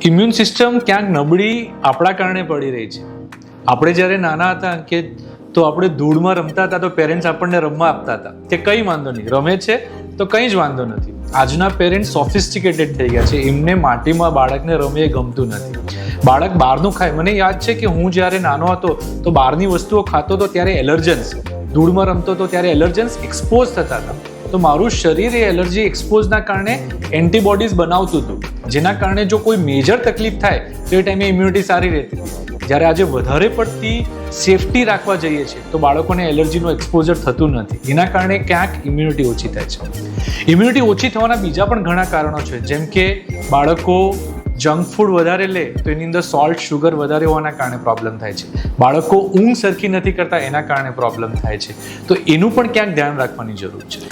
Immune system ક્યાંક નબળી આપણા કારણે પડી રહી છે. આપણે જ્યારે નાના હતા કે તો આપણે ધૂળમાં રમતા હતા તો પેરેન્ટ્સ આપણને રમવા આપતા હતા કે કંઈ વાંધો નહીં, રમે છે તો કંઈ જ વાંધો નથી. આજના પેરેન્ટ્સ સોફિસ્ટિકેટેડ થઈ ગયા છે, એમને માટીમાં બાળકને રમે એ ગમતું નથી. બાળક બહારનું ખાય. મને યાદ છે કે હું જ્યારે નાનો હતો તો બહારની વસ્તુઓ ખાતો હતો ત્યારે એલર્જન્સ, ધૂળમાં રમતો હતો ત્યારે એલર્જન્સ એક્સપોઝ થતા હતા. તો મારું શરીર એ એલર્જી એક્સપોઝના કારણે એન્ટીબોડીઝ બનાવતું હતું, જેના કારણે જો કોઈ મેજર તકલીફ થાય તો એ ટાઈમે ઇમ્યુનિટી સારી રહેતી હતી. જ્યારે આજે વધારે પડતી સેફટી રાખવા જઈએ છીએ તો બાળકોને એલર્જીનું એક્સપોઝર થતું નથી, એના કારણે ક્યાંક ઇમ્યુનિટી ઓછી થાય છે. ઇમ્યુનિટી ઓછી થવાના બીજા પણ ઘણા કારણો છે, જેમ કે બાળકો જંક ફૂડ વધારે લે તો એની અંદર સોલ્ટ, શુગર વધારે હોવાના કારણે પ્રોબ્લેમ થાય છે. બાળકો ઊંઘ સરખી નથી કરતા, એના કારણે પ્રોબ્લેમ થાય છે. તો એનું પણ ક્યાંક ધ્યાન રાખવાની જરૂર છે.